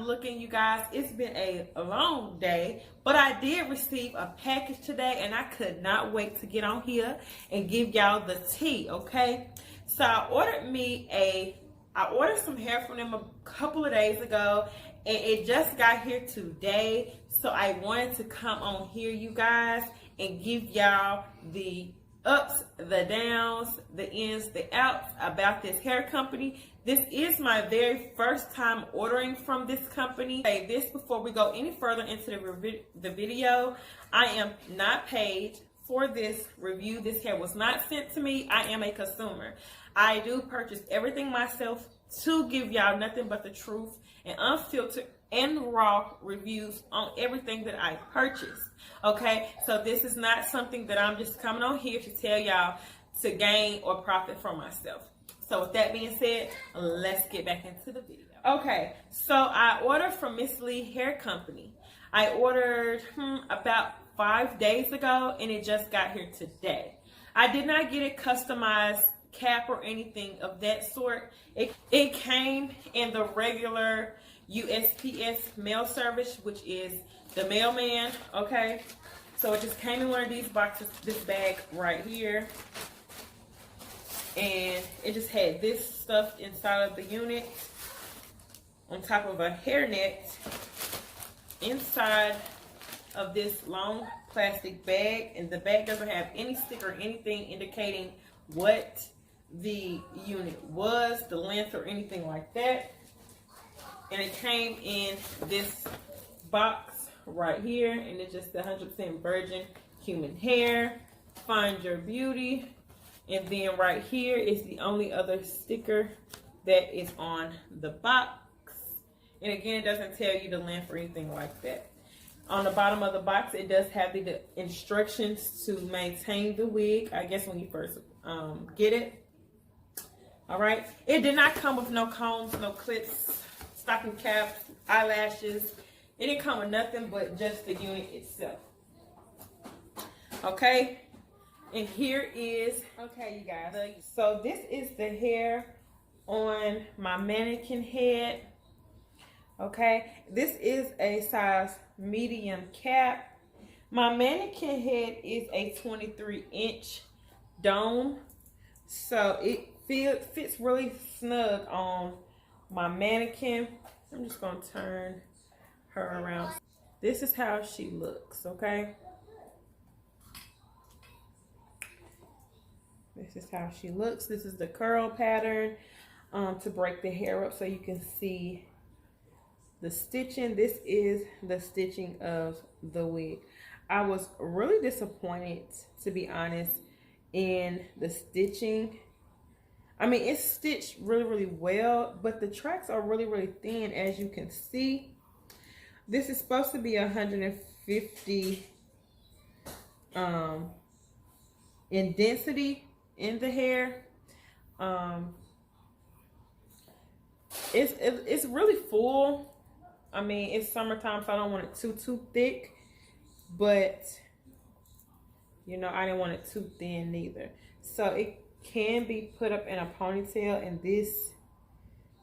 I'm looking, you guys, it's been a long day, but I did receive a package today, and I could not wait to get on here and give y'all the tea, okay? So I ordered some hair from them a couple of days ago, and it just got here today. So I wanted to come on here, you guys, and give y'all the ups, the downs, the ins, the outs about this hair company. This is my very first time ordering from this company. Say this before we go any further into the video. I am not paid for this review. This hair was not sent to me. I am a consumer. I do purchase everything myself to give y'all nothing but the truth and unfiltered and raw reviews on everything that I purchase. Okay, so this is not something that I'm just coming on here to tell y'all to gain or profit for myself. So with that being said, let's get back into the video. Okay, so I ordered from MsLynn Hair Company. I ordered about 5 days ago, and it just got here today. I did not get a customized cap or anything of that sort. It came in the regular USPS mail service, which is the mailman. Okay, so it just came in one of these boxes, this bag right here, and it just had this stuff inside of the unit on top of a hairnet inside of this long plastic bag, and the bag doesn't have any sticker or anything indicating what the unit was, the length, or anything like that. And it came in this box right here, and it's just 100% virgin human hair. Find your beauty. And then right here is the only other sticker that is on the box. And again, it doesn't tell you the length or anything like that. On the bottom of the box, it does have the instructions to maintain the wig, I guess, when you first get it. All right. It did not come with no combs, no clips, stocking caps, eyelashes. It didn't come with nothing but just the unit itself. Okay. And here is, okay, you guys. So this is the hair on my mannequin head. Okay. This is a size medium cap. My mannequin head is a 23-inch dome. So it fits really snug on my mannequin. I'm just going to turn her around. This is how she looks, okay? This is how she looks. This is the curl pattern to break the hair up so you can see the stitching. This is the stitching of the wig. I was really disappointed, to be honest, in the stitching. I mean, it's stitched really, really well, but the tracks are really, really thin, as you can see. This is supposed to be 150 in density in the hair. It's really full. I mean, it's summertime, so I don't want it too thick, but you know, I didn't want it too thin neither. So it can be put up in a ponytail, and this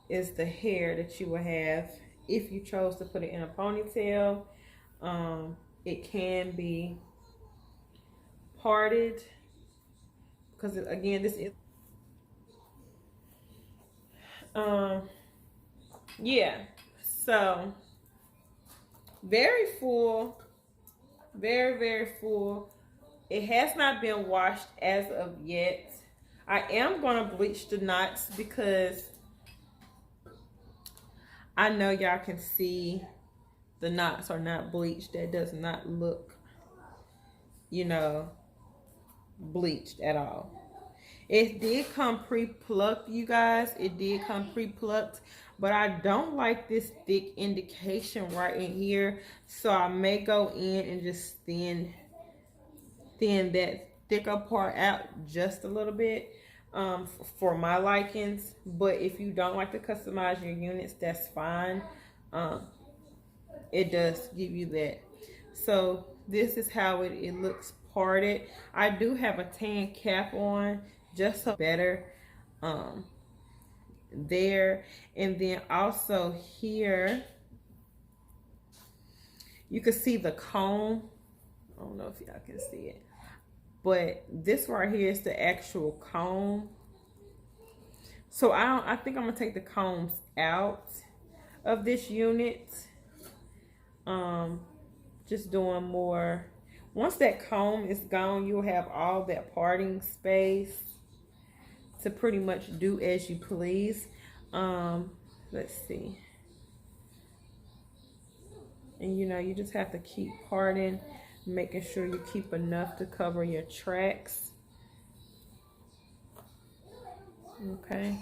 is the hair that you will have if you chose to put it in a ponytail. It can be parted, because again, this is yeah, so very full, very full. It has not been washed as of yet. I am going to bleach the knots because I know y'all can see the knots are not bleached. That does not look, you know, bleached at all. It did come pre-plucked, you guys. It did come pre-plucked, but I don't like this thick indication right in here, so I may go in and just thin that thicker part out just a little bit for my likings. But if you don't like to customize your units, that's fine. It does give you that. So this is how it looks parted. I do have a tan cap on, just so better there. And then also here You can see the comb. I don't know if y'all can see it, but this right here is the actual comb. So I think I'm gonna take the combs out of this unit. Just doing more. Once that comb is gone, you'll have all that parting space to pretty much do as you please. Let's see. And you know, you just have to keep parting, making sure you keep enough to cover your tracks. Okay.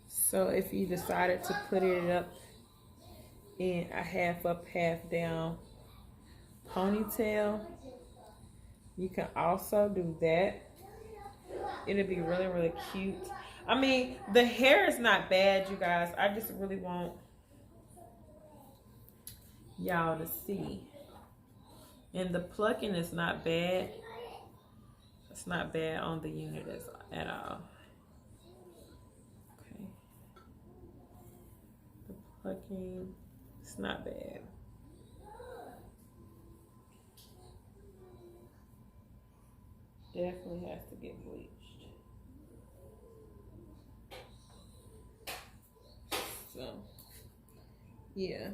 So if you decided to put it up in a half up, half down ponytail, you can also do that. It'll be really, really cute. I mean, the hair is not bad, you guys. I just really want y'all to see. And the plucking is not bad. It's not bad on the unit at all. Okay. The plucking, it's not bad. Definitely has to get bleached. So, yeah.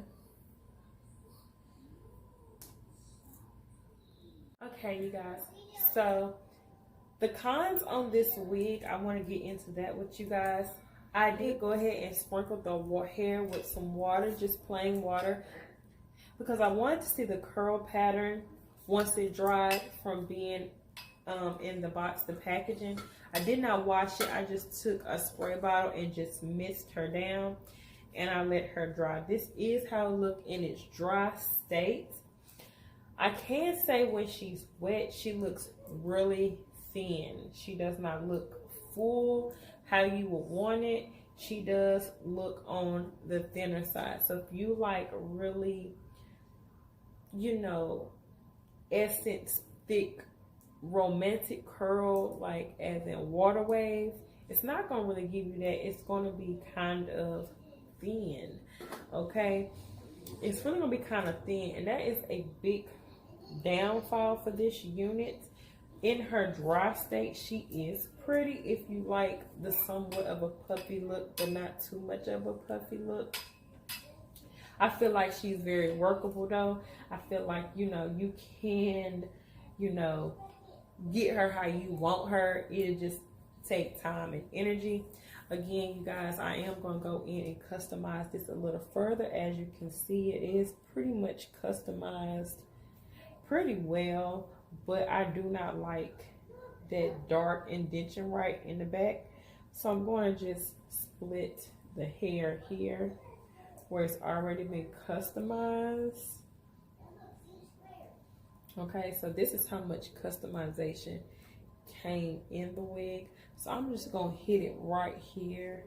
Okay, you guys. So, the cons on this wig, I want to get into that with you guys. I did go ahead and sprinkle the hair with some water, just plain water, because I wanted to see the curl pattern once it dried from being in the box, the packaging. I did not wash it. I just took a spray bottle and just mist her down, and I let her dry. This is how it looked in its dry state. I can say when she's wet, she looks really thin. She does not look full how you would want it. She does look on the thinner side. So if you like really, you know, essence thick romantic curl, like as in water wave, it's not gonna really give you that. It's gonna be kind of thin. Okay, it's really gonna be kind of thin, and that is a big downfall for this unit. In her dry state, she is pretty if you like the somewhat of a puffy look, but not too much of a puffy look. I feel like she's very workable though. I feel like, you know, you can, you know, get her how you want her. It'll just take time and energy. Again, you guys, I am going to go in and customize this a little further. As you can see, it is pretty much customized pretty well, but I do not like that dark indentation right in the back. So I'm going to just split the hair here where it's already been customized. Okay, so this is how much customization came in the wig. So I'm just going to hit it right here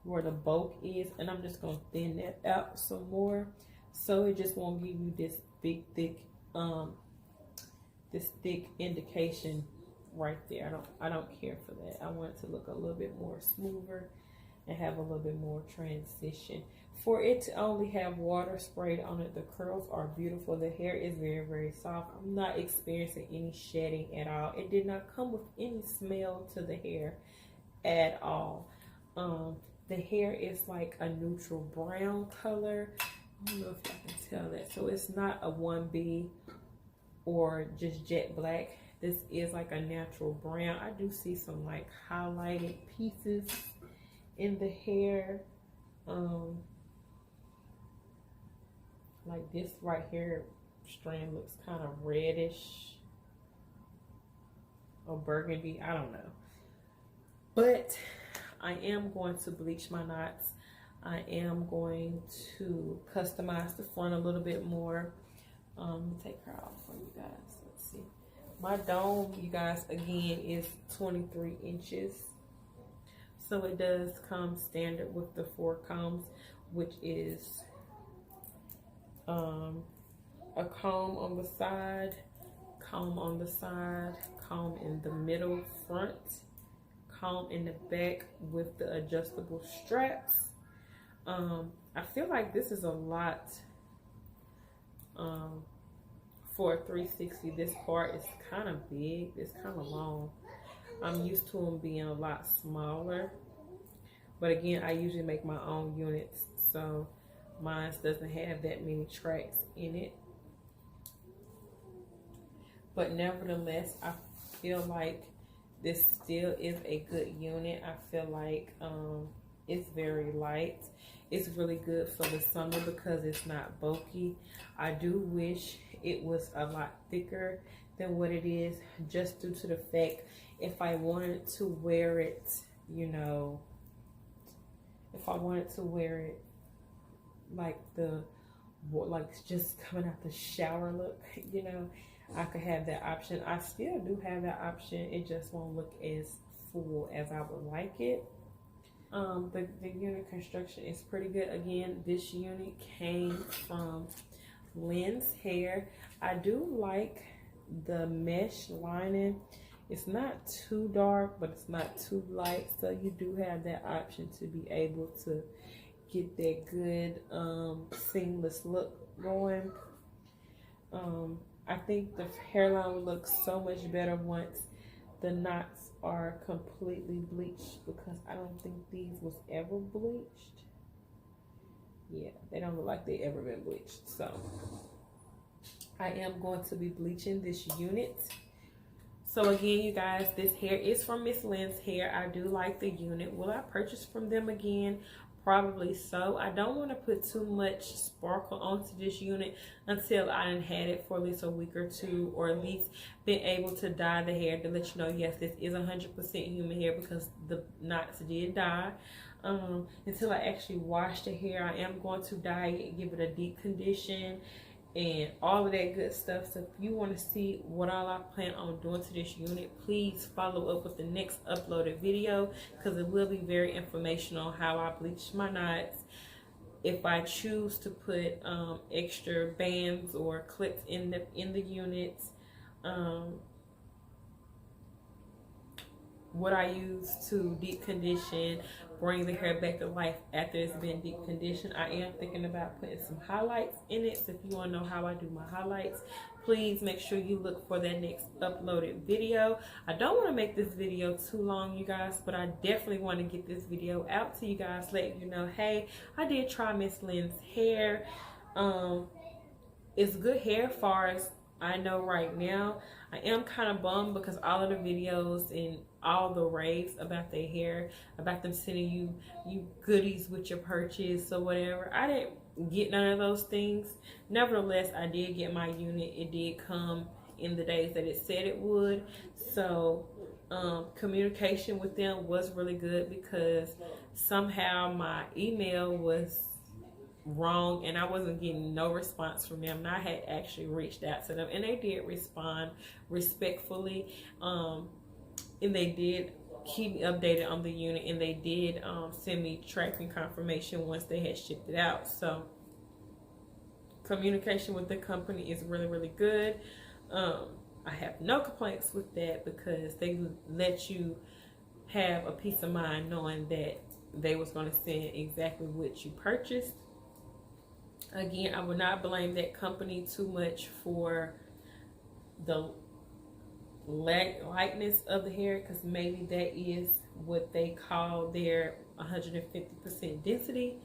where the bulk is, and I'm just going to thin that out some more so it just won't give you this big thick indication right there. I don't care for that. I want it to look a little bit more smoother and have a little bit more transition. For it to only have water sprayed on it, the curls are beautiful. The hair is very, very soft. I'm not experiencing any shedding at all. It did not come with any smell to the hair at all. The hair is like a neutral brown color. I don't know if y'all can tell that. So it's not a 1B or just jet black. This is like a natural brown. I do see some like highlighted pieces in the hair. Like this right here strand looks kind of reddish or burgundy, I don't know. But I am going to bleach my knots. I am going to customize the front a little bit more. Let me take her off for you guys. Let's see. My dome, you guys, again, is 23 inches. So it does come standard with the 4 combs, which is a comb on the side, comb on the side, comb in the middle front, comb in the back with the adjustable straps. I feel like this is a lot for a 360. This part is kind of big. It's kind of long. I'm used to them being a lot smaller. But again, I usually make my own units, so mine doesn't have that many tracks in it. But nevertheless, I feel like this still is a good unit. I feel like it's very light. It's really good for the summer because it's not bulky. I do wish it was a lot thicker than what it is, just due to the fact if I wanted to wear it, you know, if I wanted to wear it like just coming out the shower look, you know, I could have that option. I still do have that option. It just won't look as full as I would like it. The unit construction is pretty good. Again, this unit came from MsLynn's hair. I do like the mesh lining. It's not too dark, but it's not too light, so you do have that option to be able to get that good seamless look going. I think the hairline will look so much better once the knots are completely bleached, because I don't think these was ever bleached. Yeah, they don't look like they ever been bleached. So I am going to be bleaching this unit. So again, you guys, this hair is from MsLynn's hair. I do like the unit. Will I purchase from them again? Probably so. I don't want to put too much sparkle onto this unit until I done had it for at least a week or two, or at least been able to dye the hair to let you know, yes, this is 100% human hair, because the knots did dye. Until I actually wash the hair, I am going to dye it, give it a deep condition, and all of that good stuff. So if you want to see what all I plan on doing to this unit, please follow up with the next uploaded video, because it will be very informational on how I bleach my knots. If I choose to put extra bands or clips in the units, what I use to deep condition, bring the hair back to life after it's been deep conditioned. I am thinking about putting some highlights in it, so if you want to know how I do my highlights, please make sure you look for that next uploaded video. I don't want to make this video too long, you guys, but I definitely want to get this video out to you guys, letting you know, hey, I did try MsLynn's hair. It's good hair far as I know right now. I am kind of bummed because all of the videos and all the raves about their hair, about them sending you goodies with your purchase or whatever, I didn't get none of those things. Nevertheless, I did get my unit. It did come in the days that it said it would. So communication with them was really good, because somehow my email was wrong and I wasn't getting no response from them, and I had actually reached out to them and they did respond respectfully, and they did keep me updated on the unit, and they did send me tracking confirmation once they had shipped it out. So communication with the company is really, really good. I have no complaints with that, because they let you have a peace of mind knowing that they was going to send exactly what you purchased. Again, I would not blame that company too much for the lightness of the hair, because maybe that is what they call their 150% density.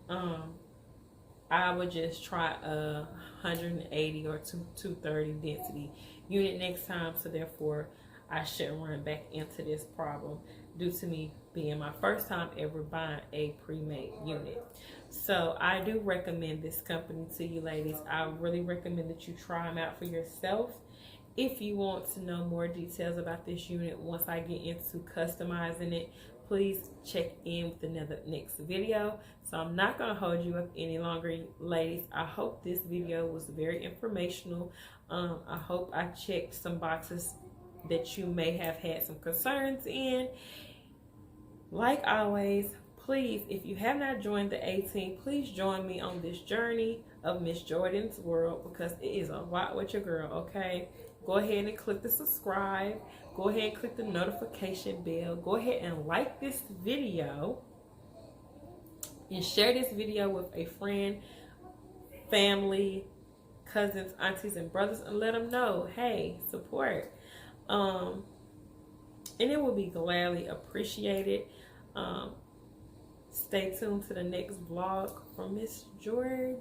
I would just try a 180 or 230 density unit next time, so therefore I shouldn't run back into this problem due to me being my first time ever buying a pre-made unit. So I do recommend this company to you ladies. I really recommend that you try them out for yourself. If you want to know more details about this unit once I get into customizing it, please check in with another next video. So I'm not going to hold you up any longer, ladies. I hope this video was very informational. I hope I checked some boxes that you may have had some concerns in. Like always, please, if you have not joined the A-Team, please join me on this journey of Miss Jordan's world, because it is a lot with your girl, okay? Go ahead and click the subscribe. Go ahead and click the notification bell. Go ahead and like this video and share this video with a friend, family, cousins, aunties, and brothers, and let them know, hey, support. And it will be gladly appreciated. Stay tuned to the next vlog from Miss Jordan.